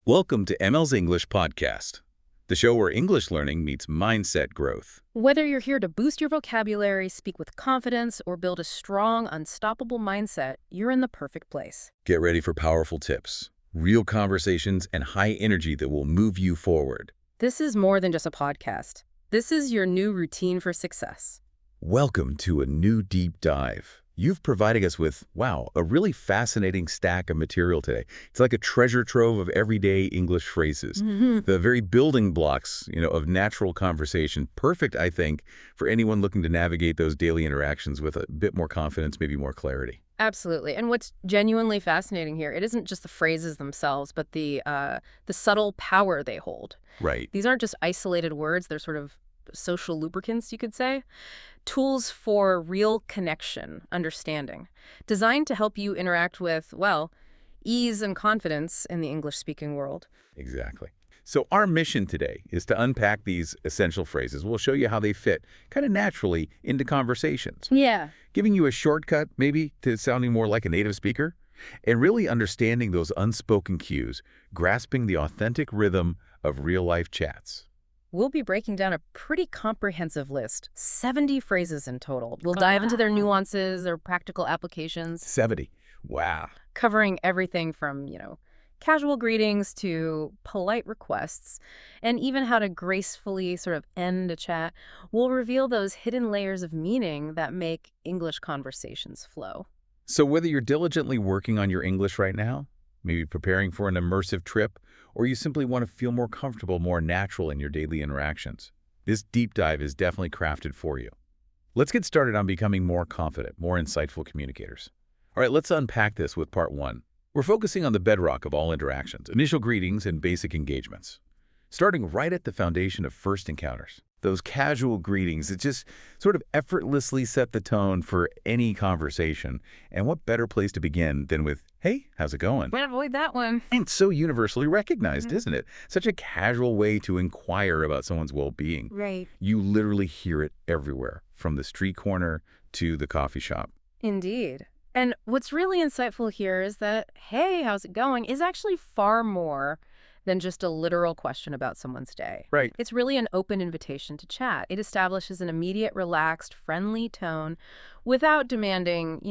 Welcome to ML's English Podcast, the show where English learning meets mindset growth. Whether you're here to boost your vocabulary, speak with confidence, or build a strong, unstoppable mindset, you're in the perfect place. Get ready for powerful tips, real conversations, and high energy that will move you forward. This is more than just a podcast. This is your new routine for success. Welcome to a new deep dive. You've provided us with, wow, a really fascinating stack of material today. It's like a treasure trove of everyday English phrases. The very building blocks, of natural conversation. Perfect, I think, for anyone looking to navigate those daily interactions with a bit more confidence, maybe more clarity. Absolutely. And what's genuinely fascinating here, it isn't just the phrases themselves, but the subtle power they hold. Right. These aren't just isolated words. They're sort of social lubricants, you could say. Tools for real connection, understanding, designed to help you interact with, well, ease and confidence in the English-speaking world. Exactly. So our mission today is to unpack these essential phrases. We'll show you how they fit kind of naturally into conversations. Yeah. Giving you a shortcut, maybe, to sounding more like a native speaker, and really understanding those unspoken cues, grasping the authentic rhythm of real-life chats. We'll be breaking down a pretty comprehensive list, 70 phrases in total. We'll dive into their nuances, their practical applications. 70. Wow. Covering everything from, casual greetings to polite requests, and even how to gracefully sort of end a chat. We'll reveal those hidden layers of meaning that make English conversations flow. So whether you're diligently working on your English right now, maybe preparing for an immersive trip, or you simply want to feel more comfortable, more natural in your daily interactions, this deep dive is definitely crafted for you. Let's get started on becoming more confident, more insightful communicators. All right, let's unpack this with part one. We're focusing on the bedrock of all interactions, initial greetings and basic engagements. Starting right at the foundation of first encounters. Those casual greetings that just sort of effortlessly set the tone for any conversation. And what better place to begin than with, hey, how's it going? Might avoid that one. And so universally recognized, isn't it? Such a casual way to inquire about someone's well-being. Right. You literally hear it everywhere, from the street corner to the coffee shop. Indeed. And what's really insightful here is that, hey, how's it going, is actually far more than just a literal question about someone's day. Right. It's really an open invitation to chat. It establishes an immediate, relaxed, friendly tone without demanding,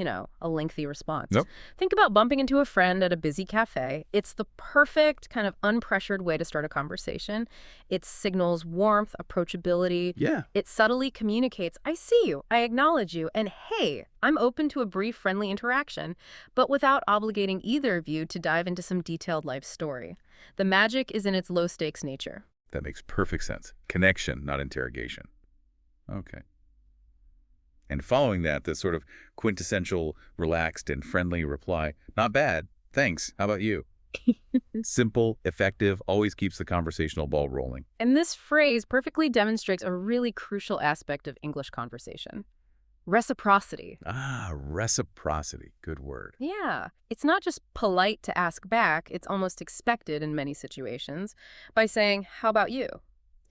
a lengthy response. Nope. Think about bumping into a friend at a busy cafe. It's the perfect kind of unpressured way to start a conversation. It signals warmth, approachability. Yeah. It subtly communicates, I see you, I acknowledge you, and hey, I'm open to a brief, friendly interaction, but without obligating either of you to dive into some detailed life story. The magic is in its low-stakes nature. That makes perfect sense. Connection, not interrogation. Okay. And following that, the sort of quintessential, relaxed, and friendly reply, not bad, thanks, how about you? Simple, effective, always keeps the conversational ball rolling. And this phrase perfectly demonstrates a really crucial aspect of English conversation. Reciprocity. Reciprocity. Good word. Yeah. It's not just polite to ask back, it's almost expected in many situations by saying, how about you?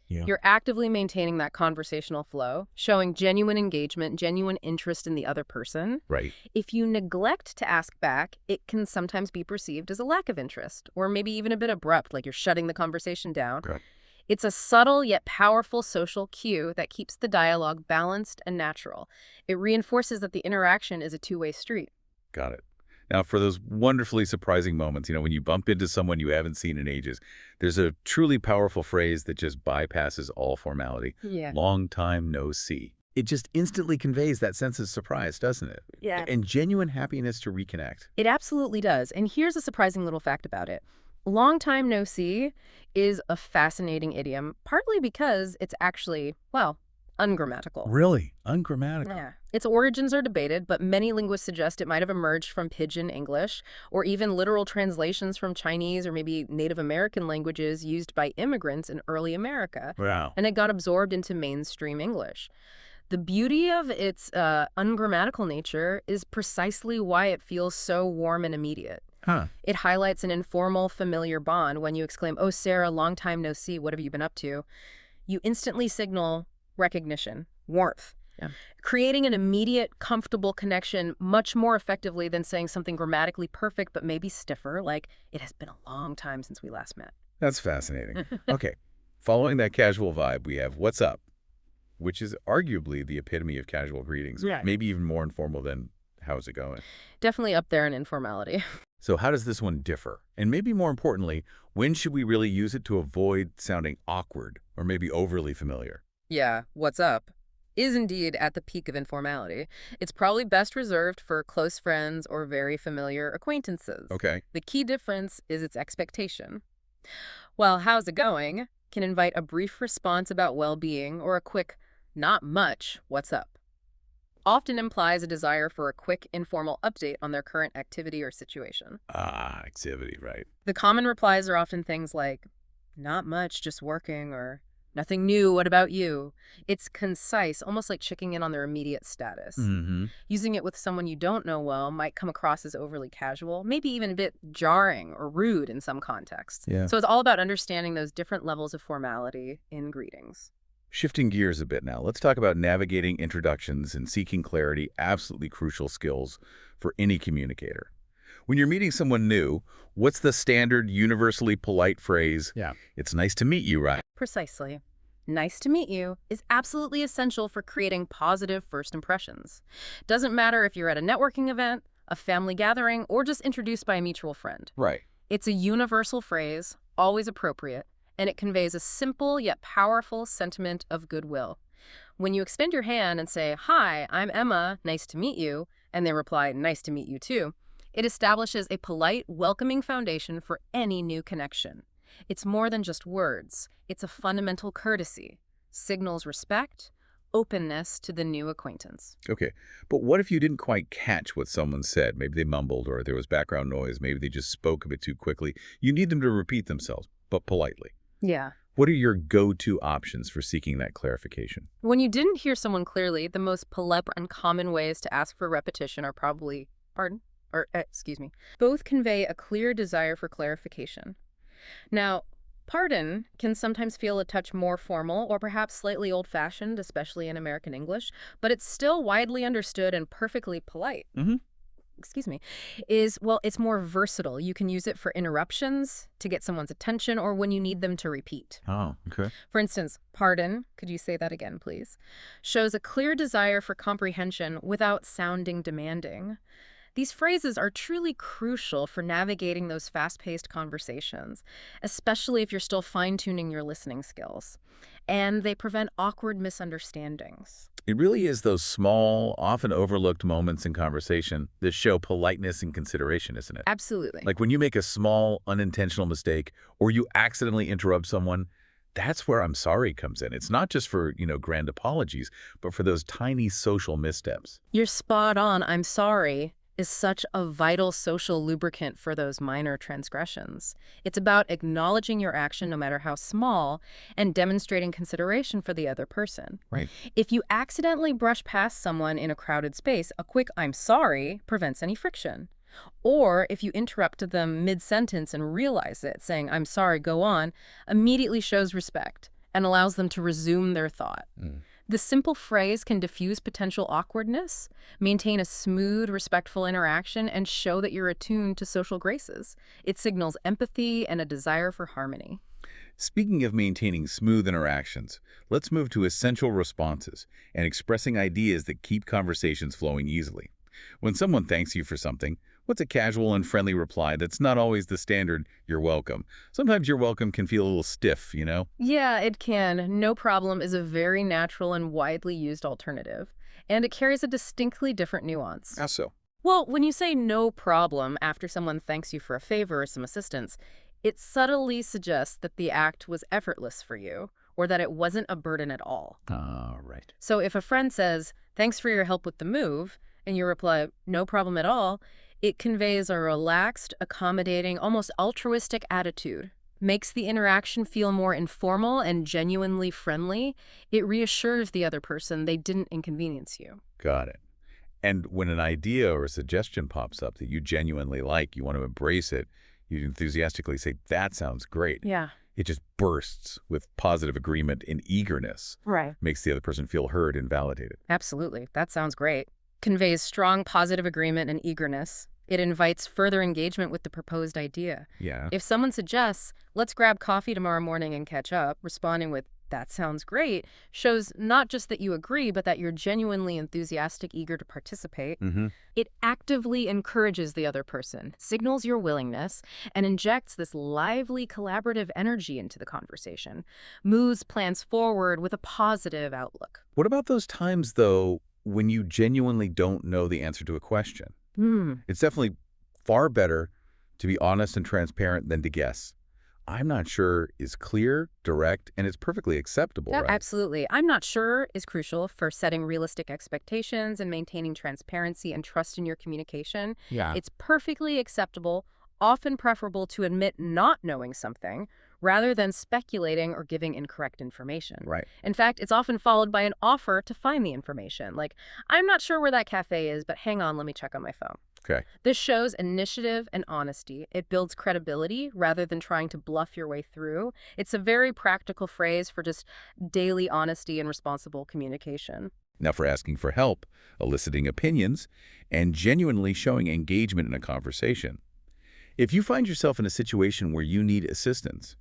Yeah. You're actively maintaining that conversational flow, showing genuine engagement, genuine interest in the other person. Right. If you neglect to ask back, it can sometimes be perceived as a lack of interest, or maybe even a bit abrupt, like you're shutting the conversation down. Correct. It's a subtle yet powerful social cue that keeps the dialogue balanced and natural. It reinforces that the interaction is a two-way street. Got it. Now, for those wonderfully surprising moments, when you bump into someone you haven't seen in ages, there's a truly powerful phrase that just bypasses all formality. Yeah. Long time no see. It just instantly conveys that sense of surprise, doesn't it? Yeah. And genuine happiness to reconnect. It absolutely does. And here's a surprising little fact about it. Long time no see is a fascinating idiom, partly because it's actually, ungrammatical. Really? Ungrammatical? Yeah. Its origins are debated, but many linguists suggest it might have emerged from Pidgin English or even literal translations from Chinese or maybe Native American languages used by immigrants in early America. Wow. And it got absorbed into mainstream English. The beauty of its ungrammatical nature is precisely why it feels so warm and immediate. Huh. It highlights an informal, familiar bond when you exclaim, "Oh, Sarah, long time no see, what have you been up to?" You instantly signal recognition, warmth, Yeah. Creating an immediate, comfortable connection much more effectively than saying something grammatically perfect but maybe stiffer, like, it has been a long time since we last met. That's fascinating. Okay. Following that casual vibe, we have what's up, which is arguably the epitome of casual greetings, Yeah. maybe even more informal than how's it going. Definitely up there in informality. So how does this one differ? And maybe more importantly, when should we really use it to avoid sounding awkward or maybe overly familiar? Yeah, what's up is indeed at the peak of informality. It's probably best reserved for close friends or very familiar acquaintances. Okay. The key difference is its expectation. While how's it going can invite a brief response about well-being or a quick, not much, what's up, often implies a desire for a quick, informal update on their current activity or situation. Ah, activity, right. The common replies are often things like, not much, just working, or nothing new, what about you? It's concise, almost like checking in on their immediate status. Mm-hmm. Using it with someone you don't know well might come across as overly casual, maybe even a bit jarring or rude in some contexts. Yeah. So it's all about understanding those different levels of formality in greetings. Shifting gears a bit now, let's talk about navigating introductions and seeking clarity, absolutely crucial skills for any communicator. When you're meeting someone new, what's the standard universally polite phrase? Yeah. It's nice to meet you, right? Precisely. Nice to meet you is absolutely essential for creating positive first impressions. Doesn't matter if you're at a networking event, a family gathering, or just introduced by a mutual friend. Right. It's a universal phrase, always appropriate, and it conveys a simple yet powerful sentiment of goodwill. When you extend your hand and say, "Hi, I'm Emma, nice to meet you," and they reply, "Nice to meet you too," it establishes a polite, welcoming foundation for any new connection. It's more than just words. It's a fundamental courtesy, signals respect, openness to the new acquaintance. Okay. But what if you didn't quite catch what someone said? Maybe they mumbled or there was background noise. Maybe they just spoke a bit too quickly. You need them to repeat themselves, but politely. Yeah. What are your go-to options for seeking that clarification? When you didn't hear someone clearly, the most polite and common ways to ask for repetition are probably, pardon, or excuse me, both convey a clear desire for clarification. Now, pardon can sometimes feel a touch more formal or perhaps slightly old-fashioned, especially in American English, but it's still widely understood and perfectly polite. Mhm. Excuse me, is, well, it's more versatile. You can use it for interruptions, to get someone's attention, or when you need them to repeat. Oh, okay. For instance, pardon, could you say that again, please? Shows a clear desire for comprehension without sounding demanding. These phrases are truly crucial for navigating those fast-paced conversations, especially if you're still fine-tuning your listening skills. And they prevent awkward misunderstandings. It really is those small, often overlooked moments in conversation that show politeness and consideration, isn't it? Absolutely. Like when you make a small, unintentional mistake or you accidentally interrupt someone, that's where I'm sorry comes in. It's not just for, grand apologies, but for those tiny social missteps. You're spot on. I'm sorry is such a vital social lubricant for those minor transgressions. It's about acknowledging your action, no matter how small, and demonstrating consideration for the other person. Right. If you accidentally brush past someone in a crowded space, a quick "I'm sorry" prevents any friction. Or if you interrupt them mid-sentence and realize it, saying "I'm sorry, go on," immediately shows respect and allows them to resume their thought. The simple phrase can diffuse potential awkwardness, maintain a smooth, respectful interaction, and show that you're attuned to social graces. It signals empathy and a desire for harmony. Speaking of maintaining smooth interactions, let's move to essential responses and expressing ideas that keep conversations flowing easily. When someone thanks you for something, what's a casual and friendly reply that's not always the standard "you're welcome"? Sometimes "you're welcome" can feel a little stiff, Yeah, it can. No problem is a very natural and widely used alternative, and it carries a distinctly different nuance. How so? Well, when you say "no problem" after someone thanks you for a favor or some assistance, it subtly suggests that the act was effortless for you, or that it wasn't a burden at all. Ah, right. So if a friend says, "Thanks for your help with the move," and you reply, "No problem at all," it conveys a relaxed, accommodating, almost altruistic attitude. Makes the interaction feel more informal and genuinely friendly. It reassures the other person they didn't inconvenience you. Got it. And when an idea or a suggestion pops up that you genuinely like, you want to embrace it, you enthusiastically say, "That sounds great." Yeah. It just bursts with positive agreement and eagerness. Right. Makes the other person feel heard and validated. Absolutely. That sounds great. Conveys strong positive agreement and eagerness. It invites further engagement with the proposed idea. Yeah. If someone suggests, let's grab coffee tomorrow morning and catch up, responding with, that sounds great, shows not just that you agree, but that you're genuinely enthusiastic, eager to participate. Mm-hmm. It actively encourages the other person, signals your willingness, and injects this lively collaborative energy into the conversation, moves plans forward with a positive outlook. What about those times, though, when you genuinely don't know the answer to a question? Hmm. It's definitely far better to be honest and transparent than to guess. I'm not sure is clear, direct, and it's perfectly acceptable, Yeah, right? absolutely. I'm not sure is crucial for setting realistic expectations and maintaining transparency and trust in your communication. Yeah. It's perfectly acceptable, often preferable to admit not knowing something rather than speculating or giving incorrect information. Right. In fact, it's often followed by an offer to find the information, like, I'm not sure where that cafe is, but hang on, let me check on my phone. Okay. This shows initiative and honesty. It builds credibility rather than trying to bluff your way through. It's a very practical phrase for just daily honesty and responsible communication. Now for asking for help, eliciting opinions, and genuinely showing engagement in a conversation. If you find yourself in a situation where you need assistance,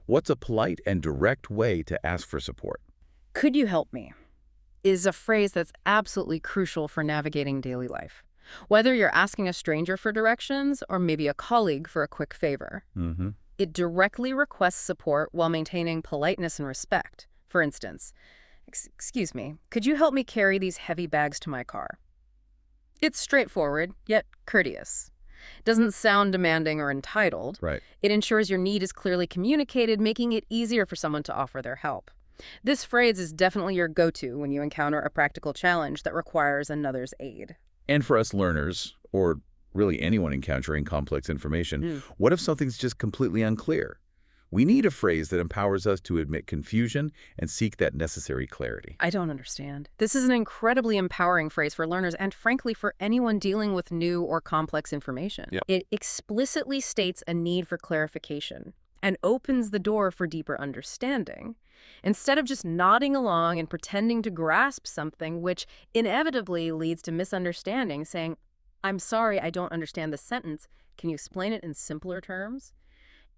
what's a polite and direct way to ask for support? Could you help me? Is a phrase that's absolutely crucial for navigating daily life. Whether you're asking a stranger for directions or maybe a colleague for a quick favor. Mm-hmm. It directly requests support while maintaining politeness and respect. For instance, excuse me, could you help me carry these heavy bags to my car? It's straightforward, yet courteous. Doesn't sound demanding or entitled. Right. It ensures your need is clearly communicated, making it easier for someone to offer their help. This phrase is definitely your go-to when you encounter a practical challenge that requires another's aid. And for us learners, or really anyone encountering complex information, what if something's just completely unclear? We need a phrase that empowers us to admit confusion and seek that necessary clarity. I don't understand. This is an incredibly empowering phrase for learners and, frankly, for anyone dealing with new or complex information. Yeah. It explicitly states a need for clarification and opens the door for deeper understanding. Instead of just nodding along and pretending to grasp something, which inevitably leads to misunderstanding, saying, I'm sorry, I don't understand the sentence. Can you explain it in simpler terms?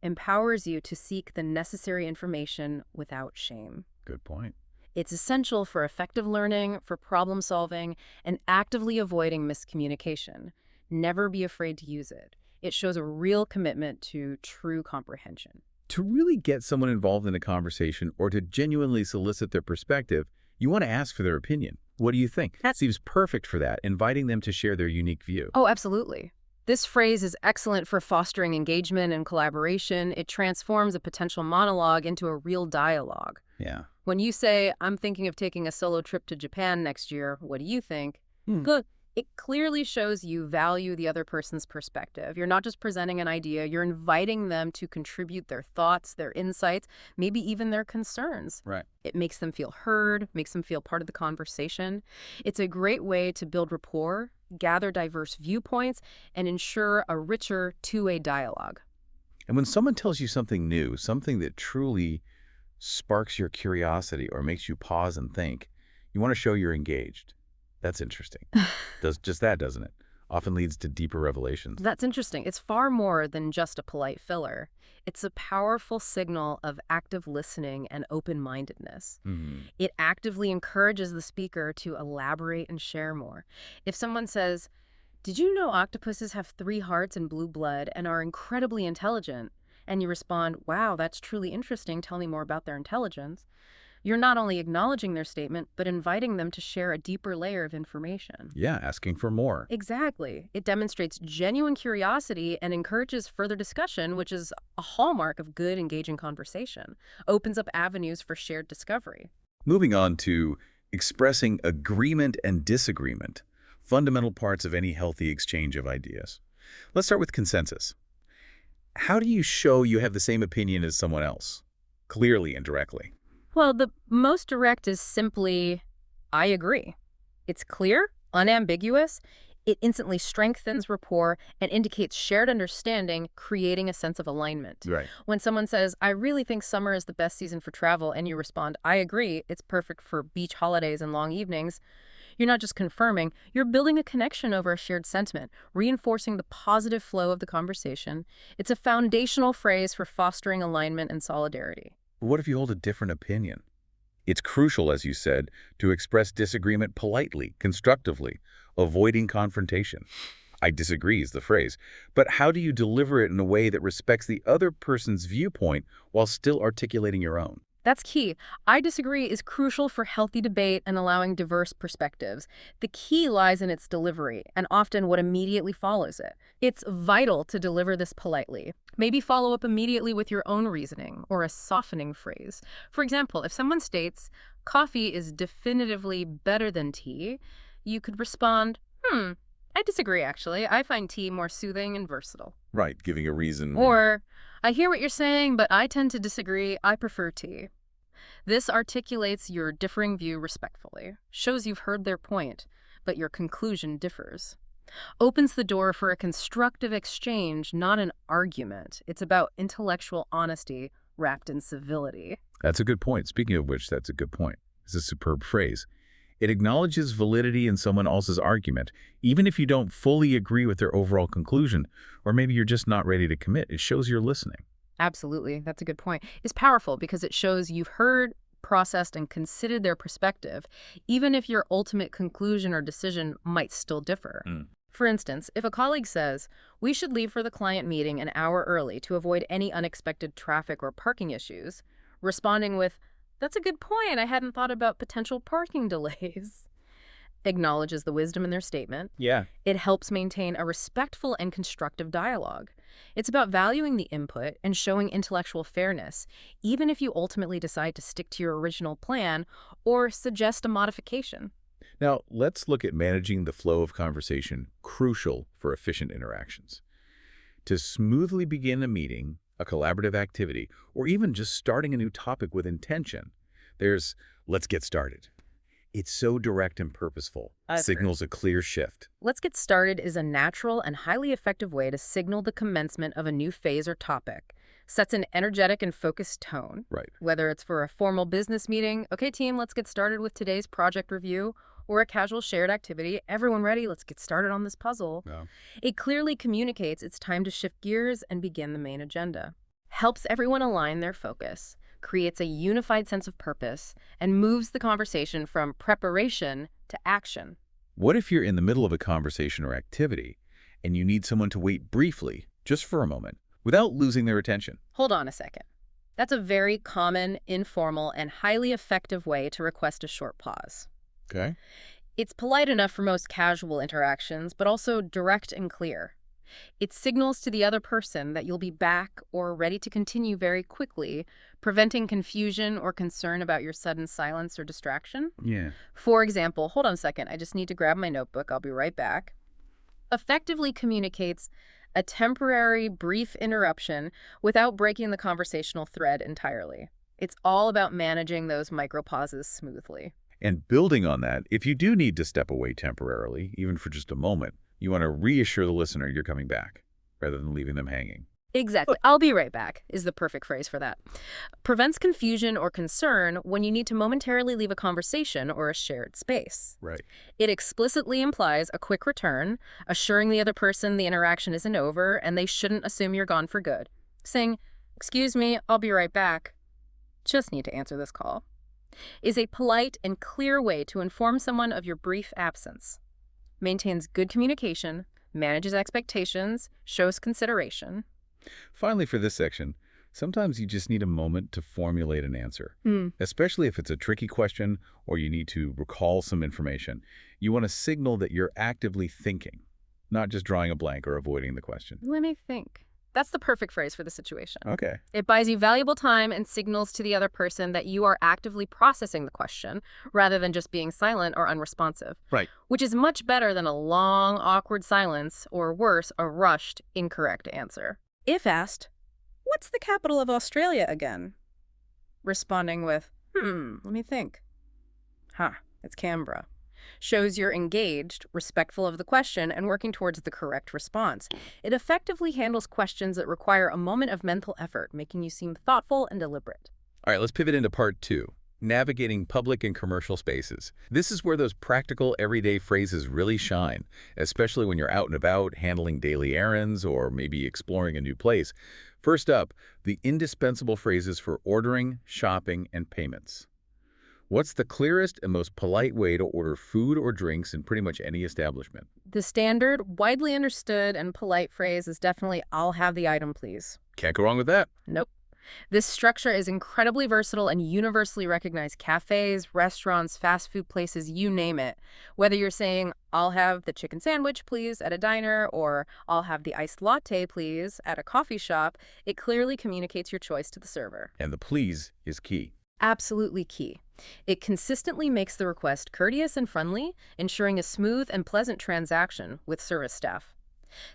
Empowers you to seek the necessary information without shame. Good point. It's essential for effective learning, for problem solving, and actively avoiding miscommunication. Never be afraid to use it. It shows a real commitment to true comprehension. To really get someone involved in a conversation or to genuinely solicit their perspective, you want to ask for their opinion. What do you think? That seems perfect for that, inviting them to share their unique view. Oh, absolutely. This phrase is excellent for fostering engagement and collaboration. It transforms a potential monologue into a real dialogue. Yeah. When you say, I'm thinking of taking a solo trip to Japan next year, what do you think? Good. It clearly shows you value the other person's perspective. You're not just presenting an idea, you're inviting them to contribute their thoughts, their insights, maybe even their concerns. Right. It makes them feel heard, makes them feel part of the conversation. It's a great way to build rapport, gather diverse viewpoints, and ensure a richer two-way dialogue. And when someone tells you something new, something that truly sparks your curiosity or makes you pause and think, you want to show you're engaged. That's interesting. Does just that, doesn't it? Often leads to deeper revelations. That's interesting. It's far more than just a polite filler. It's a powerful signal of active listening and open-mindedness. It actively encourages the speaker to elaborate and share more. If someone says, did you know octopuses have 3 hearts and blue blood and are incredibly intelligent? And you respond, wow, that's truly interesting. Tell me more about their intelligence. You're not only acknowledging their statement, but inviting them to share a deeper layer of information. Yeah, asking for more. Exactly. It demonstrates genuine curiosity and encourages further discussion, which is a hallmark of good, engaging conversation. Opens up avenues for shared discovery. Moving on to expressing agreement and disagreement, fundamental parts of any healthy exchange of ideas. Let's start with consensus. How do you show you have the same opinion as someone else, clearly and directly? Well, the most direct is simply, I agree. It's clear, unambiguous. It instantly strengthens rapport and indicates shared understanding, creating a sense of alignment. Right. When someone says, I really think summer is the best season for travel, and you respond, I agree, it's perfect for beach holidays and long evenings, you're not just confirming, you're building a connection over a shared sentiment, reinforcing the positive flow of the conversation. It's a foundational phrase for fostering alignment and solidarity. But what if you hold a different opinion? It's crucial, as you said, to express disagreement politely, constructively, avoiding confrontation. I disagree is the phrase, but how do you deliver it in a way that respects the other person's viewpoint while still articulating your own? That's key. I disagree is crucial for healthy debate and allowing diverse perspectives. The key lies in its delivery and often what immediately follows it. It's vital to deliver this politely. Maybe follow up immediately with your own reasoning or a softening phrase. For example, if someone states, coffee is definitively better than tea, you could respond, I disagree actually. I find tea more soothing and versatile. Right, giving a reason. Or, I hear what you're saying, but I tend to disagree. I prefer tea. This articulates your differing view respectfully, shows you've heard their point, but your conclusion differs. Opens the door for a constructive exchange, not an argument. It's about intellectual honesty wrapped in civility. That's a good point. Speaking of which, that's a good point. It's a superb phrase. It acknowledges validity in someone else's argument, even if you don't fully agree with their overall conclusion, or maybe you're just not ready to commit. It shows you're listening. Absolutely, that's a good point. It's powerful because it shows you've heard, processed, and considered their perspective, even if your ultimate conclusion or decision might still differ. For instance, if a colleague says, we should leave for the client meeting an hour early to avoid any unexpected traffic or parking issues, responding with, that's a good point, I hadn't thought about potential parking delays, acknowledges the wisdom in their statement. Yeah. It helps maintain a respectful and constructive dialogue. It's about valuing the input and showing intellectual fairness, even if you ultimately decide to stick to your original plan or suggest a modification. Now, let's look at managing the flow of conversation, crucial for efficient interactions. To smoothly begin a meeting, a collaborative activity, or even just starting a new topic with intention, there's let's get started. It's so direct and purposeful, signals a clear shift. Let's get started is a natural and highly effective way to signal the commencement of a new phase or topic. Sets an energetic and focused tone. Right. Whether it's for a formal business meeting, okay team, let's get started with today's project review, or a casual shared activity, everyone ready, let's get started on this puzzle. Yeah. It clearly communicates it's time to shift gears and begin the main agenda. Helps everyone align their focus, creates a unified sense of purpose, and moves the conversation from preparation to action. What if you're in the middle of a conversation or activity and you need someone to wait briefly, just for a moment, without losing their attention? Hold on a second. That's a very common, informal, and highly effective way to request a short pause. Okay. It's polite enough for most casual interactions, but also direct and clear. It signals to the other person that you'll be back or ready to continue very quickly, preventing confusion or concern about your sudden silence or distraction. Yeah. For example, hold on a second, I just need to grab my notebook, I'll be right back. Effectively communicates a temporary, brief interruption without breaking the conversational thread entirely. It's all about managing those micropauses smoothly. And building on that, if you do need to step away temporarily, even for just a moment, you want to reassure the listener you're coming back, rather than leaving them hanging. Exactly. I'll be right back is the perfect phrase for that. Prevents confusion or concern when you need to momentarily leave a conversation or a shared space. Right. It explicitly implies a quick return, assuring the other person the interaction isn't over and they shouldn't assume you're gone for good. Saying, excuse me, I'll be right back. Just need to answer this call. Is a polite and clear way to inform someone of your brief absence. Maintains good communication, manages expectations, shows consideration. Finally, for this section, sometimes you just need a moment to formulate an answer, especially if it's a tricky question or you need to recall some information. You want to signal that you're actively thinking, not just drawing a blank or avoiding the question. Let me think. That's the perfect phrase for the situation. Okay. It buys you valuable time and signals to the other person that you are actively processing the question rather than just being silent or unresponsive. Right. Which is much better than a long, awkward silence or worse, a rushed, incorrect answer. If asked, what's the capital of Australia again? Responding with, let me think. It's Canberra. Shows you're engaged, respectful of the question, and working towards the correct response. It effectively handles questions that require a moment of mental effort, making you seem thoughtful and deliberate. All right, let's pivot into part two, navigating public and commercial spaces. This is where those practical, everyday phrases really shine, especially when you're out and about, handling daily errands, or maybe exploring a new place. First up, the indispensable phrases for ordering, shopping, and payments. What's the clearest and most polite way to order food or drinks in pretty much any establishment? The standard, widely understood, and polite phrase is definitely, "I'll have the item, please." Can't go wrong with that. Nope. This structure is incredibly versatile and universally recognized. Cafes, restaurants, fast food places, you name it. Whether you're saying, "I'll have the chicken sandwich, please," at a diner, or "I'll have the iced latte, please," at a coffee shop, it clearly communicates your choice to the server. And the please is key. Absolutely key. It consistently makes the request courteous and friendly, ensuring a smooth and pleasant transaction with service staff.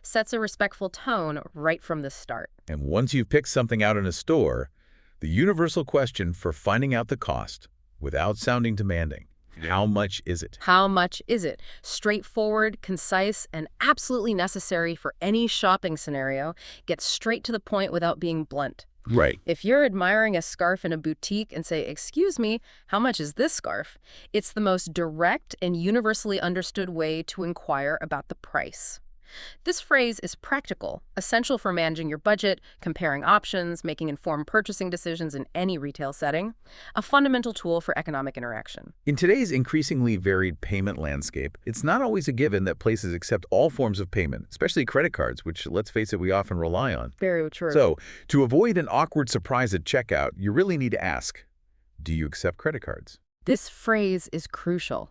Sets a respectful tone right from the start. And once you've picked something out in a store, the universal question for finding out the cost, without sounding demanding, how much is it? How much is it? Straightforward, concise, and absolutely necessary for any shopping scenario. Get straight to the point without being blunt. Right. If you're admiring a scarf in a boutique and say, "Excuse me, how much is this scarf?" It's the most direct and universally understood way to inquire about the price. This phrase is practical, essential for managing your budget, comparing options, making informed purchasing decisions in any retail setting, a fundamental tool for economic interaction. In today's increasingly varied payment landscape, it's not always a given that places accept all forms of payment, especially credit cards, which, let's face it, we often rely on. Very true. So, to avoid an awkward surprise at checkout, you really need to ask, do you accept credit cards? This phrase is crucial.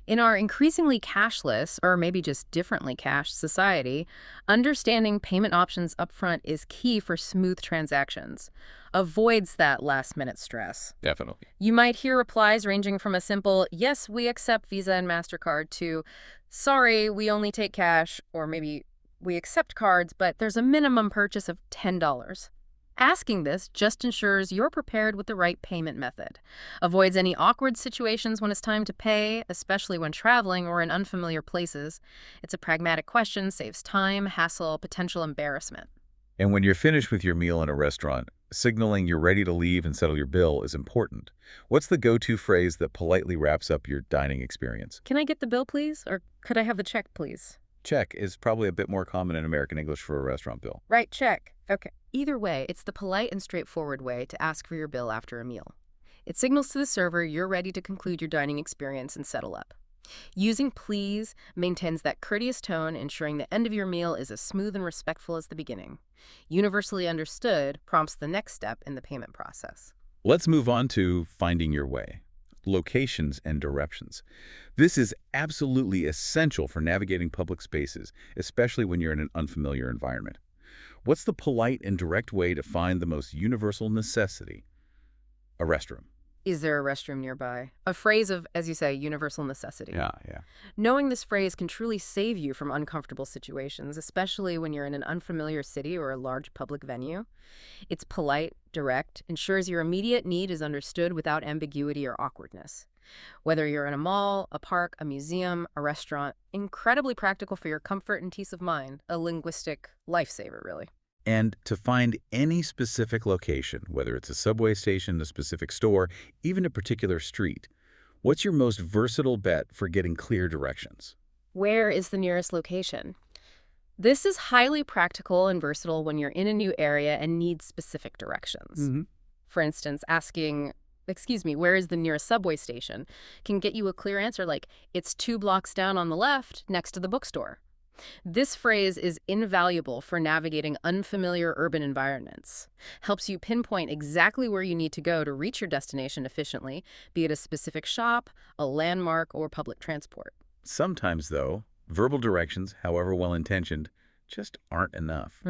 In our increasingly cashless, or maybe just differently cashed society, understanding payment options upfront is key for smooth transactions. Avoids that last-minute stress. Definitely. You might hear replies ranging from a simple, "Yes, we accept Visa and MasterCard," to, "Sorry, we only take cash," or maybe, "We accept cards, but there's a minimum purchase of $10. Asking this just ensures you're prepared with the right payment method. Avoids any awkward situations when it's time to pay, especially when traveling or in unfamiliar places. It's a pragmatic question, saves time, hassle, potential embarrassment. And when you're finished with your meal in a restaurant, signaling you're ready to leave and settle your bill is important. What's the go-to phrase that politely wraps up your dining experience? "Can I get the bill, please?" Or "Could I have the check, please?" Check is probably a bit more common in American English for a restaurant bill. Right, check. Okay. Either way, it's the polite and straightforward way to ask for your bill after a meal. It signals to the server you're ready to conclude your dining experience and settle up. Using please maintains that courteous tone, ensuring the end of your meal is as smooth and respectful as the beginning. Universally understood prompts the next step in the payment process. Let's move on to finding your way. Locations and directions. This is absolutely essential for navigating public spaces, especially when you're in an unfamiliar environment. What's the polite and direct way to find the most universal necessity? A restroom. Is there a restroom nearby? A phrase of, as you say, universal necessity. Yeah. Knowing this phrase can truly save you from uncomfortable situations, especially when you're in an unfamiliar city or a large public venue. It's polite, direct, ensures your immediate need is understood without ambiguity or awkwardness. Whether you're in a mall, a park, a museum, a restaurant, incredibly practical for your comfort and peace of mind, a linguistic lifesaver, really. And to find any specific location, whether it's a subway station, a specific store, even a particular street, what's your most versatile bet for getting clear directions? Where is the nearest location? This is highly practical and versatile when you're in a new area and need specific directions. For instance, asking, "Excuse me, where is the nearest subway station?" can get you a clear answer like, "It's 2 blocks down on the left, next to the bookstore." This phrase is invaluable for navigating unfamiliar urban environments. Helps you pinpoint exactly where you need to go to reach your destination efficiently, be it a specific shop, a landmark, or public transport. Sometimes, though, verbal directions, however well-intentioned, just aren't enough.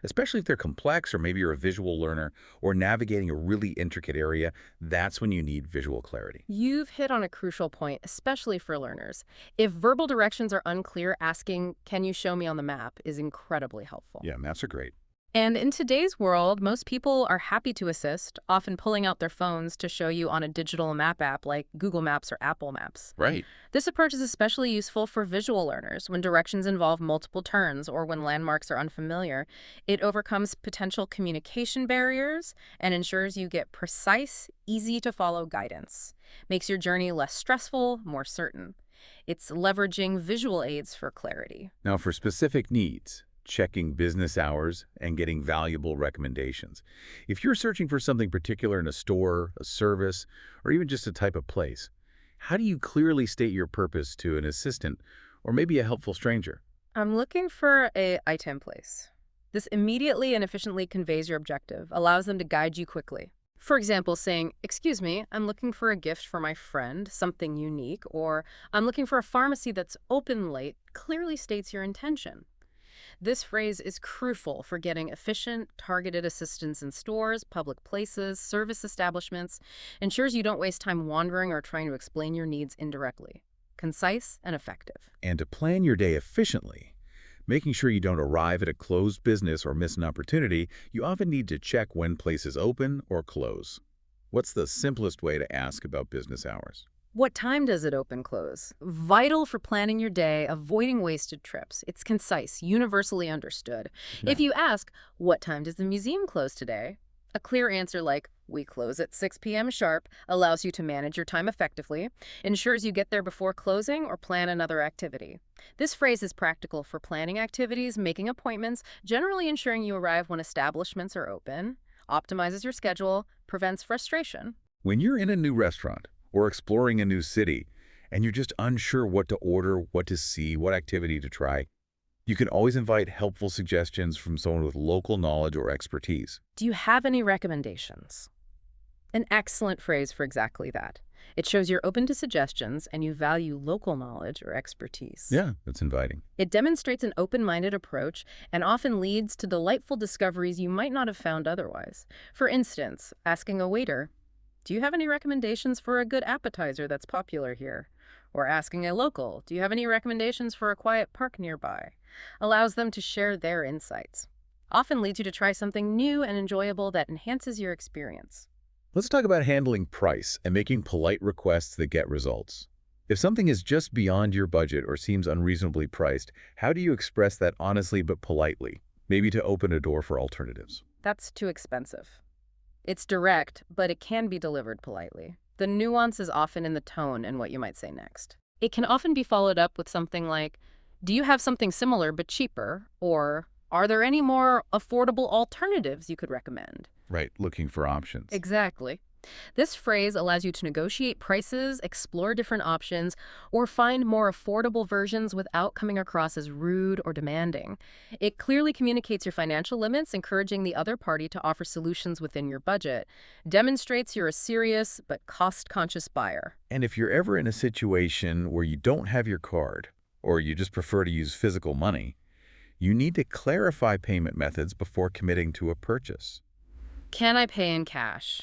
Especially if they're complex or maybe you're a visual learner or navigating a really intricate area, that's when you need visual clarity. You've hit on a crucial point, especially for learners. If verbal directions are unclear, asking, "Can you show me on the map?" is incredibly helpful. Yeah, maps are great. And in today's world, most people are happy to assist, often pulling out their phones to show you on a digital map app like Google Maps or Apple Maps. Right. This approach is especially useful for visual learners when directions involve multiple turns or when landmarks are unfamiliar. It overcomes potential communication barriers and ensures you get precise, easy to follow guidance. Makes your journey less stressful, more certain. It's leveraging visual aids for clarity. Now, for specific needs, checking business hours and getting valuable recommendations. If you're searching for something particular in a store, a service, or even just a type of place, how do you clearly state your purpose to an assistant or maybe a helpful stranger? I'm looking for a item place. This immediately and efficiently conveys your objective, allows them to guide you quickly. For example, saying, "Excuse me, I'm looking for a gift for my friend, something unique," or "I'm looking for a pharmacy that's open late," clearly states your intention. This phrase is crucial for getting efficient, targeted assistance in stores, public places, service establishments, ensures you don't waste time wandering or trying to explain your needs indirectly. Concise and effective. And to plan your day efficiently, making sure you don't arrive at a closed business or miss an opportunity, you often need to check when places open or close. What's the simplest way to ask about business hours? What time does it open close? Vital for planning your day, avoiding wasted trips. It's concise, universally understood. Yeah. If you ask, "What time does the museum close today?" a clear answer like, "We close at 6 p.m. sharp," allows you to manage your time effectively, ensures you get there before closing or plan another activity. This phrase is practical for planning activities, making appointments, generally ensuring you arrive when establishments are open, optimizes your schedule, prevents frustration. When you're in a new restaurant or exploring a new city and you're just unsure what to order, what to see, what activity to try, you can always invite helpful suggestions from someone with local knowledge or expertise. Do you have any recommendations? An excellent phrase for exactly that. It shows you're open to suggestions and you value local knowledge or expertise. Yeah, that's inviting. It demonstrates an open-minded approach and often leads to delightful discoveries you might not have found otherwise. For instance, asking a waiter, "Do you have any recommendations for a good appetizer that's popular here?" Or asking a local, "Do you have any recommendations for a quiet park nearby?" allows them to share their insights. Often leads you to try something new and enjoyable that enhances your experience. Let's talk about handling price and making polite requests that get results. If something is just beyond your budget or seems unreasonably priced, how do you express that honestly but politely, maybe to open a door for alternatives? That's too expensive. It's direct, but it can be delivered politely. The nuance is often in the tone and what you might say next. It can often be followed up with something like, "Do you have something similar but cheaper?" Or, "Are there any more affordable alternatives you could recommend?" Right, looking for options. Exactly. This phrase allows you to negotiate prices, explore different options, or find more affordable versions without coming across as rude or demanding. It clearly communicates your financial limits, encouraging the other party to offer solutions within your budget. Demonstrates you're a serious but cost-conscious buyer. And if you're ever in a situation where you don't have your card, or you just prefer to use physical money, you need to clarify payment methods before committing to a purchase. Can I pay in cash?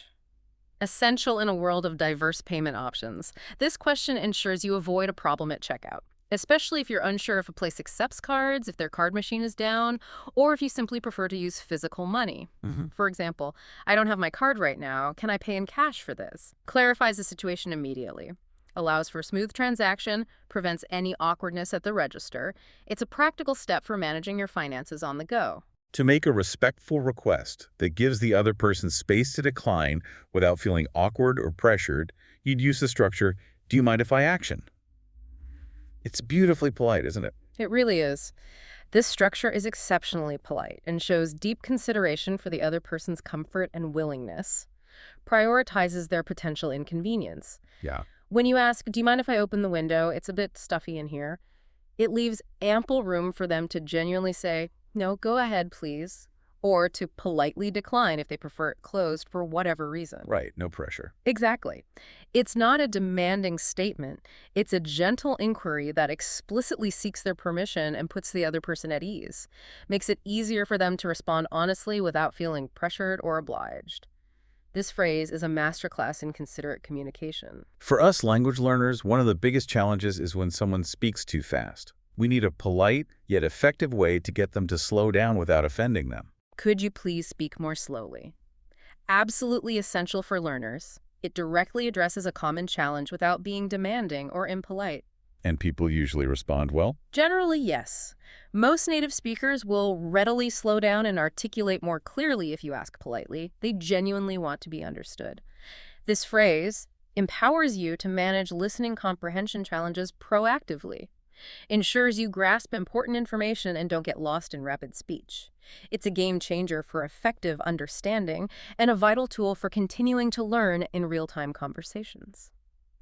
Essential in a world of diverse payment options. This question ensures you avoid a problem at checkout, especially if you're unsure if a place accepts cards, if their card machine is down, or if you simply prefer to use physical money. For example, "I don't have my card right now. Can I pay in cash for this?" Clarifies the situation immediately. Allows for a smooth transaction, prevents any awkwardness at the register. It's a practical step for managing your finances on the go. To make a respectful request that gives the other person space to decline without feeling awkward or pressured, you'd use the structure, "Do you mind if I action?" It's beautifully polite, isn't it? It really is. This structure is exceptionally polite and shows deep consideration for the other person's comfort and willingness. Prioritizes their potential inconvenience. Yeah. When you ask, "Do you mind if I open the window? It's a bit stuffy in here," it leaves ample room for them to genuinely say, "No, go ahead, please," or to politely decline if they prefer it closed for whatever reason. Right, no pressure. Exactly. It's not a demanding statement. It's a gentle inquiry that explicitly seeks their permission and puts the other person at ease. Makes it easier for them to respond honestly without feeling pressured or obliged. This phrase is a masterclass in considerate communication. For us language learners, one of the biggest challenges is when someone speaks too fast. We need a polite yet effective way to get them to slow down without offending them. Could you please speak more slowly? Absolutely essential for learners. It directly addresses a common challenge without being demanding or impolite. And people usually respond well? Generally, yes. Most native speakers will readily slow down and articulate more clearly if you ask politely. They genuinely want to be understood. This phrase empowers you to manage listening comprehension challenges proactively, ensures you grasp important information and don't get lost in rapid speech. It's a game changer for effective understanding and a vital tool for continuing to learn in real-time conversations.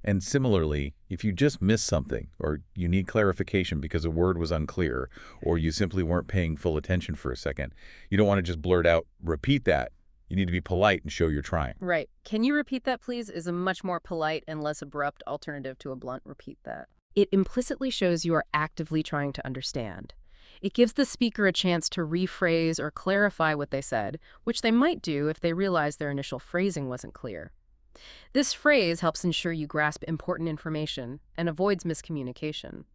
And similarly, if you just miss something, or you need clarification because a word was unclear, or you simply weren't paying full attention for a second, you don't want to just blurt out, "Repeat that." You need to be polite and show you're trying. Right. Can you repeat that, please? Is a much more polite and less abrupt alternative to a blunt repeat that. It implicitly shows you are actively trying to understand. It gives the speaker a chance to rephrase or clarify what they said, which they might do if they realize their initial phrasing wasn't clear. This phrase helps ensure you grasp important information and avoids miscommunication.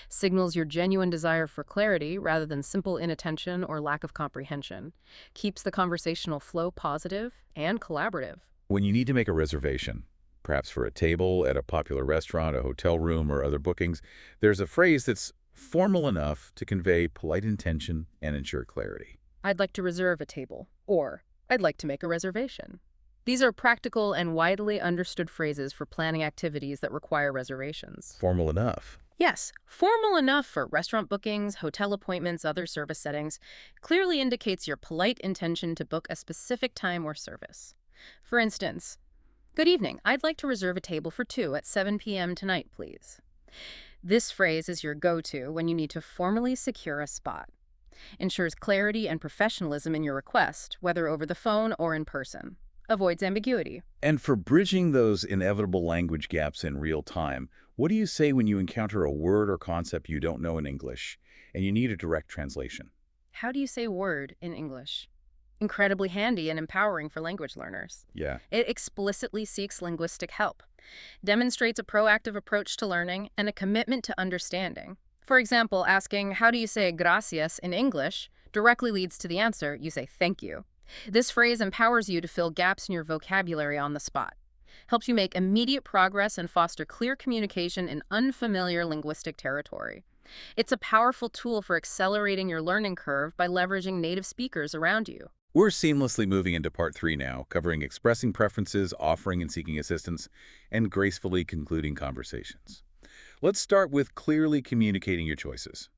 Signals your genuine desire for clarity rather than simple inattention or lack of comprehension. Keeps the conversational flow positive and collaborative. When you need to make a reservation, perhaps for a table at a popular restaurant, a hotel room, or other bookings, there's a phrase that's formal enough to convey polite intention and ensure clarity. I'd like to reserve a table, or I'd like to make a reservation. These are practical and widely understood phrases for planning activities that require reservations. Formal enough. Yes, formal enough for restaurant bookings, hotel appointments, other service settings, clearly indicates your polite intention to book a specific time or service. For instance, "Good evening, I'd like to reserve a table for 2 at 7 p.m. tonight, please." This phrase is your go-to when you need to formally secure a spot. Ensures clarity and professionalism in your request, whether over the phone or in person. Avoids ambiguity. And for bridging those inevitable language gaps in real time, what do you say when you encounter a word or concept you don't know in English and you need a direct translation? How do you say word in English? Incredibly handy and empowering for language learners. Yeah. It explicitly seeks linguistic help, demonstrates a proactive approach to learning and a commitment to understanding. For example, asking, "How do you say gracias in English?" directly leads to the answer, you say "thank you." This phrase empowers you to fill gaps in your vocabulary on the spot, helps you make immediate progress and foster clear communication in unfamiliar linguistic territory. It's a powerful tool for accelerating your learning curve by leveraging native speakers around you. We're seamlessly moving into part 3 now, covering expressing preferences, offering and seeking assistance, and gracefully concluding conversations. Let's start with clearly communicating your choices.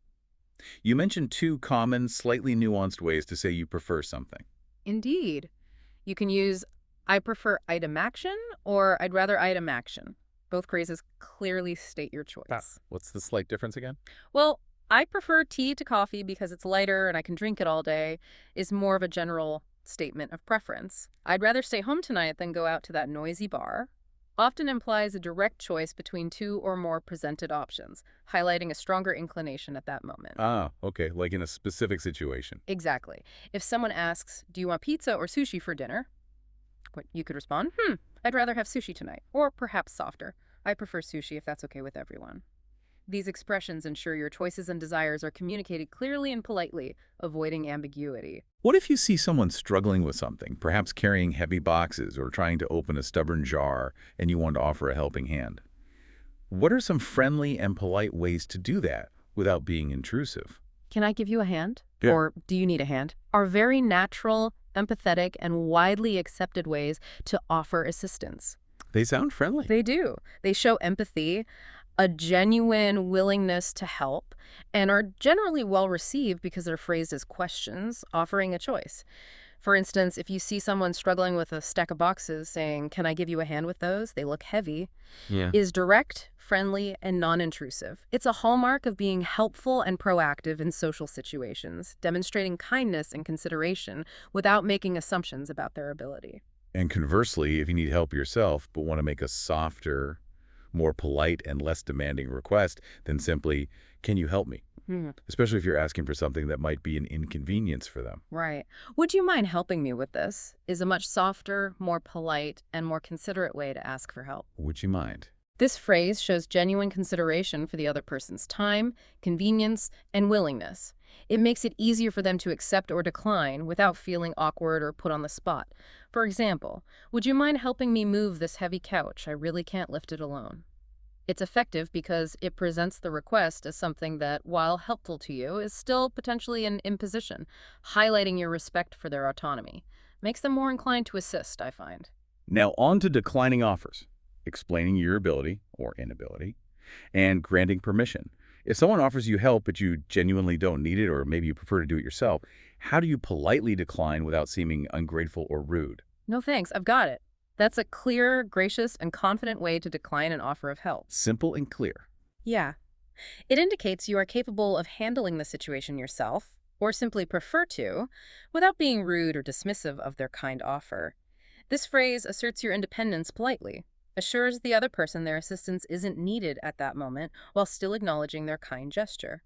You mentioned 2 common, slightly nuanced ways to say you prefer something. Indeed. You can use "I prefer item action" or "I'd rather item action." Both phrases clearly state your choice. What's the slight difference again? Well, "I prefer tea to coffee because it's lighter and I can drink it all day" is more of a general statement of preference. "I'd rather stay home tonight than go out to that noisy bar" often implies a direct choice between 2 or more presented options, highlighting a stronger inclination at that moment. Ah, okay, like in a specific situation. Exactly. If someone asks, "Do you want pizza or sushi for dinner?" You could respond, "I'd rather have sushi tonight." Or perhaps softer, "I prefer sushi if that's okay with everyone." These expressions ensure your choices and desires are communicated clearly and politely, avoiding ambiguity. What if you see someone struggling with something, perhaps carrying heavy boxes or trying to open a stubborn jar, and you want to offer a helping hand? What are some friendly and polite ways to do that without being intrusive? "Can I give you a hand?" Yeah. Or "Do you need a hand?" are very natural, empathetic, and widely accepted ways to offer assistance. They sound friendly. They do. They show empathy, a genuine willingness to help, and are generally well received because they're phrased as questions, offering a choice. For instance, if you see someone struggling with a stack of boxes saying, "Can I give you a hand with those? They look heavy," Yeah. is direct, friendly, and non-intrusive. It's a hallmark of being helpful and proactive in social situations, demonstrating kindness and consideration without making assumptions about their ability. And conversely, if you need help yourself but want to make a softer, more polite and less demanding request than simply, "Can you help me?" Especially if you're asking for something that might be an inconvenience for them. Right. "Would you mind helping me with this?" is a much softer, more polite, and more considerate way to ask for help. Would you mind? This phrase shows genuine consideration for the other person's time, convenience, and willingness. It makes it easier for them to accept or decline without feeling awkward or put on the spot. For example, would you mind helping me move this heavy couch? I really can't lift it alone. It's effective because it presents the request as something that, while helpful to you, is still potentially an imposition, highlighting your respect for their autonomy. Makes them more inclined to assist, I find. Now on to declining offers, explaining your ability or inability, and granting permission. If someone offers you help but you genuinely don't need it or maybe you prefer to do it yourself, how do you politely decline without seeming ungrateful or rude? No thanks, I've got it. That's a clear, gracious, and confident way to decline an offer of help. Simple and clear. Yeah. It indicates you are capable of handling the situation yourself, or simply prefer to, without being rude or dismissive of their kind offer. This phrase asserts your independence politely, assures the other person their assistance isn't needed at that moment while still acknowledging their kind gesture.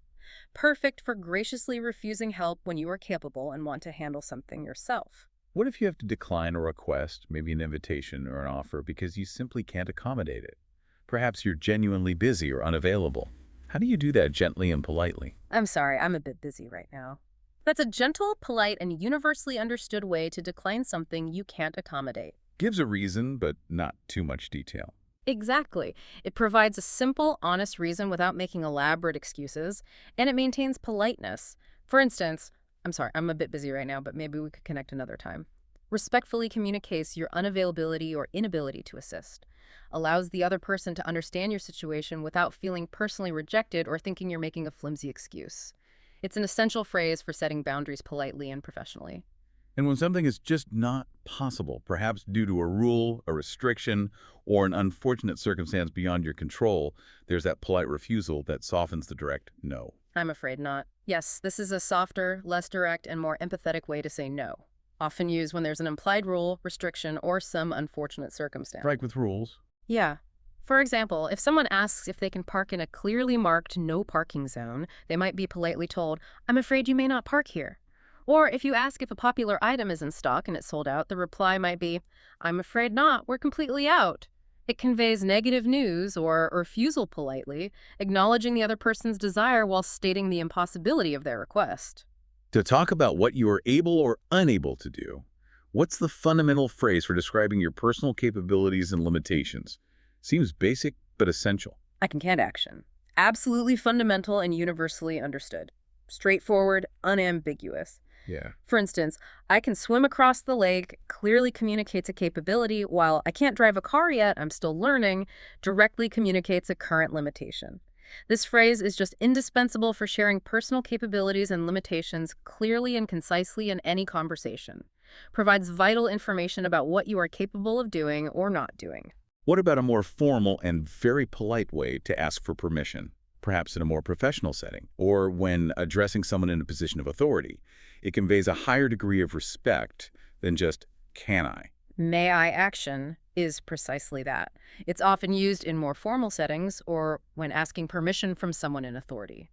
Perfect for graciously refusing help when you are capable and want to handle something yourself. What if you have to decline a request, maybe an invitation or an offer, because you simply can't accommodate it? Perhaps you're genuinely busy or unavailable. How do you do that gently and politely? I'm sorry, I'm a bit busy right now. That's a gentle, polite, and universally understood way to decline something you can't accommodate. Gives a reason, but not too much detail. Exactly. It provides a simple, honest reason without making elaborate excuses, and it maintains politeness. For instance, I'm sorry, I'm a bit busy right now, but maybe we could connect another time. Respectfully communicates your unavailability or inability to assist. Allows the other person to understand your situation without feeling personally rejected or thinking you're making a flimsy excuse. It's an essential phrase for setting boundaries politely and professionally. And when something is just not possible, perhaps due to a rule, a restriction, or an unfortunate circumstance beyond your control, there's that polite refusal that softens the direct no. I'm afraid not. Yes, this is a softer, less direct, and more empathetic way to say no. Often used when there's an implied rule, restriction, or some unfortunate circumstance. Strike with rules. Yeah. For example, if someone asks if they can park in a clearly marked no parking zone, they might be politely told, "I'm afraid you may not park here." Or if you ask if a popular item is in stock and it's sold out, the reply might be, "I'm afraid not, we're completely out." It conveys negative news or refusal politely, acknowledging the other person's desire while stating the impossibility of their request. To talk about what you are able or unable to do, what's the fundamental phrase for describing your personal capabilities and limitations? Seems basic, but essential. I can't action. Absolutely fundamental and universally understood. Straightforward, unambiguous. Yeah. For instance, I can swim across the lake clearly communicates a capability, while I can't drive a car yet, I'm still learning, directly communicates a current limitation. This phrase is just indispensable for sharing personal capabilities and limitations clearly and concisely in any conversation. Provides vital information about what you are capable of doing or not doing. What about a more formal and very polite way to ask for permission? Perhaps in a more professional setting, or when addressing someone in a position of authority. It conveys a higher degree of respect than just, "Can I?" May I action is precisely that. It's often used in more formal settings or when asking permission from someone in authority.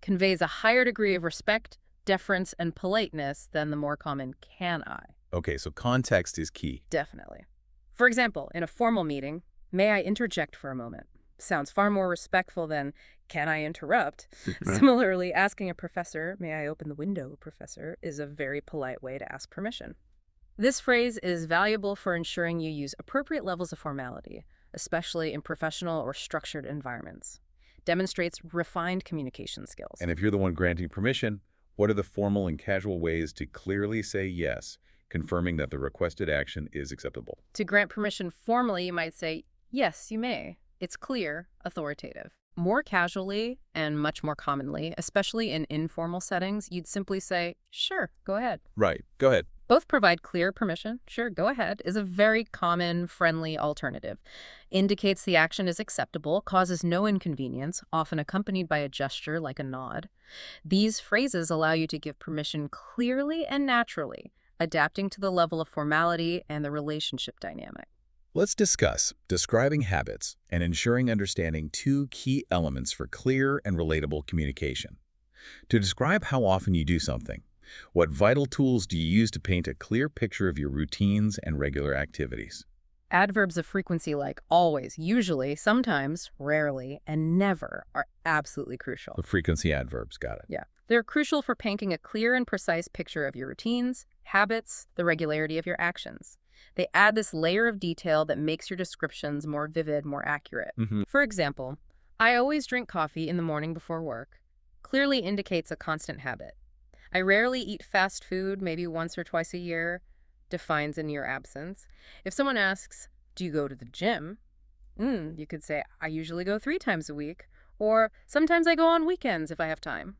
Conveys a higher degree of respect, deference, and politeness than the more common "can I?" Okay, so context is key. Definitely. For example, in a formal meeting, "May I interject for a moment?" Sounds far more respectful than "Can I interrupt?" Similarly, asking a professor, "May I open the window, professor?" is a very polite way to ask permission. This phrase is valuable for ensuring you use appropriate levels of formality, especially in professional or structured environments. Demonstrates refined communication skills. And if you're the one granting permission, what are the formal and casual ways to clearly say yes, confirming that the requested action is acceptable? To grant permission formally, you might say, "Yes, you may." It's clear, authoritative. More casually, and much more commonly, especially in informal settings, you'd simply say, "Sure, go ahead." Right. Go ahead. Both provide clear permission. "Sure, go ahead" is a very common, friendly alternative. Indicates the action is acceptable, causes no inconvenience, often accompanied by a gesture like a nod. These phrases allow you to give permission clearly and naturally, adapting to the level of formality and the relationship dynamic. Let's discuss describing habits and ensuring understanding two key elements for clear and relatable communication. To describe how often you do something, what vital tools do you use to paint a clear picture of your routines and regular activities? Adverbs of frequency like always, usually, sometimes, rarely, and never are absolutely crucial. The frequency adverbs, got it. Yeah. They're crucial for painting a clear and precise picture of your routines, habits, the regularity of your actions. They add this layer of detail that makes your descriptions more vivid, more accurate. Hmm. For example, I always drink coffee in the morning before work clearly indicates a constant habit. I rarely eat fast food, maybe once or twice a year, defines in your absence. If someone asks, do you go to the gym? You could say, I usually go 3 times a week, or sometimes I go on weekends if I have time.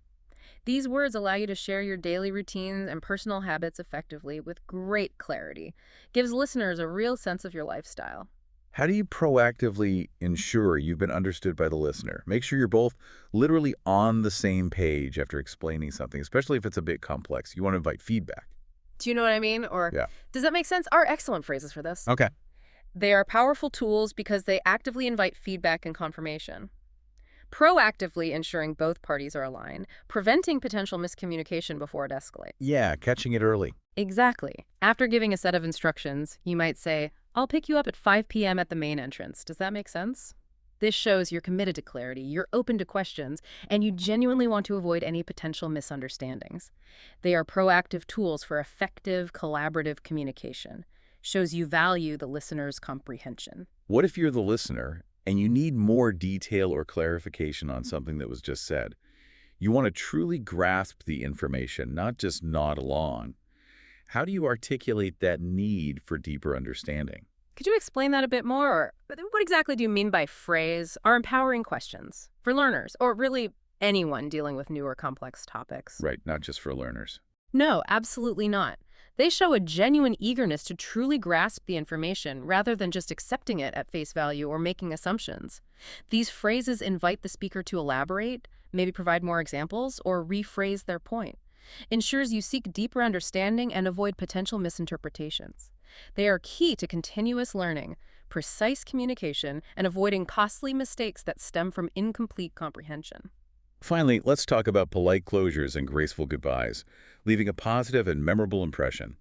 These words allow you to share your daily routines and personal habits effectively with great clarity. Gives listeners a real sense of your lifestyle. How do you proactively ensure you've been understood by the listener? Make sure you're both literally on the same page after explaining something, especially if it's a bit complex. You want to invite feedback. Do you know what I mean? Or Yeah. does that make sense? Are excellent phrases for this. Okay. They are powerful tools because they actively invite feedback and confirmation. Proactively ensuring both parties are aligned, preventing potential miscommunication before it escalates. Yeah, catching it early. Exactly. After giving a set of instructions, you might say, I'll pick you up at 5 p.m. at the main entrance. Does that make sense? This shows you're committed to clarity, you're open to questions, and you genuinely want to avoid any potential misunderstandings. They are proactive tools for effective, collaborative communication. Shows you value the listener's comprehension. What if you're the listener and you need more detail or clarification on something that was just said? You want to truly grasp the information, not just nod along. How do you articulate that need for deeper understanding? Could you explain that a bit more? Or what exactly do you mean by phrase are empowering questions for learners, or really anyone dealing with new or complex topics? Right, not just for learners. No, absolutely not. They show a genuine eagerness to truly grasp the information rather than just accepting it at face value or making assumptions. These phrases invite the speaker to elaborate, maybe provide more examples, or rephrase their point. Ensures you seek deeper understanding and avoid potential misinterpretations. They are key to continuous learning, precise communication, and avoiding costly mistakes that stem from incomplete comprehension. Finally, let's talk about polite closures and graceful goodbyes, leaving a positive and memorable impression.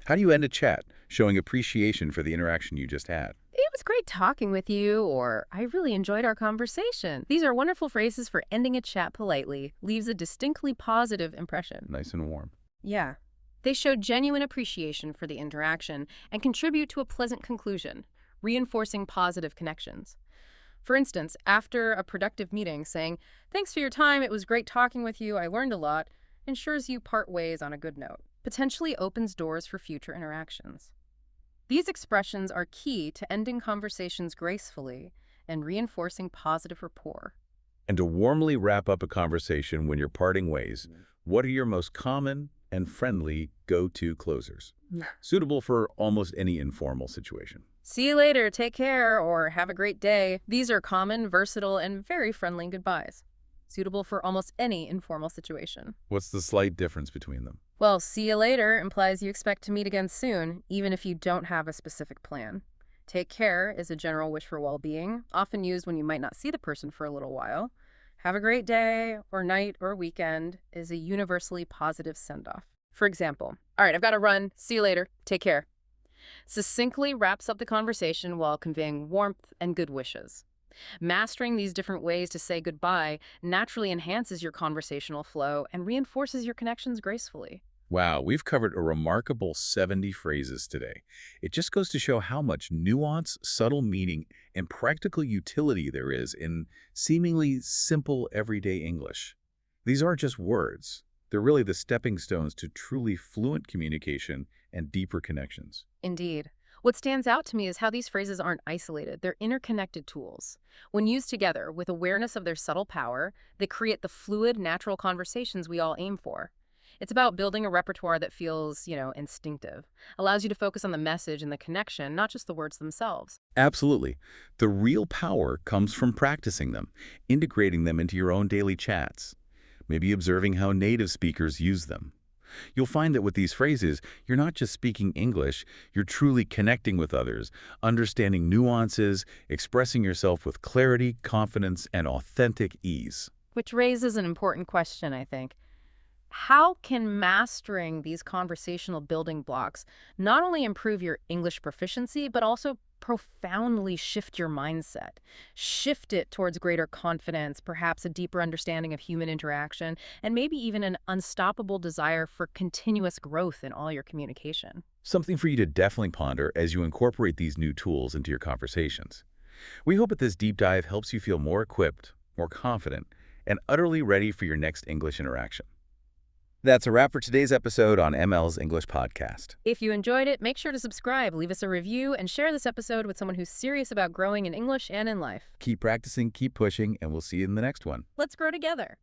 How do you end a chat, showing appreciation for the interaction you just had? It was great talking with you, or I really enjoyed our conversation. These are wonderful phrases for ending a chat politely, leaves a distinctly positive impression. Nice and warm. Yeah. They show genuine appreciation for the interaction and contribute to a pleasant conclusion, reinforcing positive connections. For instance, after a productive meeting, saying, thanks for your time, it was great talking with you, I learned a lot, ensures you part ways on a good note, potentially opens doors for future interactions. These expressions are key to ending conversations gracefully and reinforcing positive rapport. And to warmly wrap up a conversation when you're parting ways, what are your most common and friendly go-to closers, suitable for almost any informal situation? See you later, take care, or have a great day. These are common, versatile, and very friendly goodbyes, suitable for almost any informal situation. What's the slight difference between them? Well, see you later implies you expect to meet again soon, even if you don't have a specific plan. Take care is a general wish for well-being, often used when you might not see the person for a little while. Have a great day, or night, or weekend is a universally positive send-off. For example, all right, I've got to run. See you later. Take care. Succinctly wraps up the conversation while conveying warmth and good wishes. Mastering these different ways to say goodbye naturally enhances your conversational flow and reinforces your connections gracefully. Wow, we've covered a remarkable 70 phrases today. It just goes to show how much nuance, subtle meaning, and practical utility there is in seemingly simple everyday English. These aren't just words. They're really the stepping stones to truly fluent communication and deeper connections. Indeed. What stands out to me is how these phrases aren't isolated. They're interconnected tools. When used together with awareness of their subtle power, they create the fluid, natural conversations we all aim for. It's about building a repertoire that feels, instinctive, allows you to focus on the message and the connection, not just the words themselves. Absolutely. The real power comes from practicing them, integrating them into your own daily chats, maybe observing how native speakers use them. You'll find that with these phrases, you're not just speaking English, you're truly connecting with others, understanding nuances, expressing yourself with clarity, confidence, and authentic ease. Which raises an important question, I think. How can mastering these conversational building blocks not only improve your English proficiency, but also profoundly shift your mindset. Shift it towards greater confidence, perhaps a deeper understanding of human interaction, and maybe even an unstoppable desire for continuous growth in all your communication. Something for you to definitely ponder as you incorporate these new tools into your conversations. We hope that this deep dive helps you feel more equipped, more confident, and utterly ready for your next English interaction. That's a wrap for today's episode on ML's English Podcast. If you enjoyed it, make sure to subscribe, leave us a review, and share this episode with someone who's serious about growing in English and in life. Keep practicing, keep pushing, and we'll see you in the next one. Let's grow together.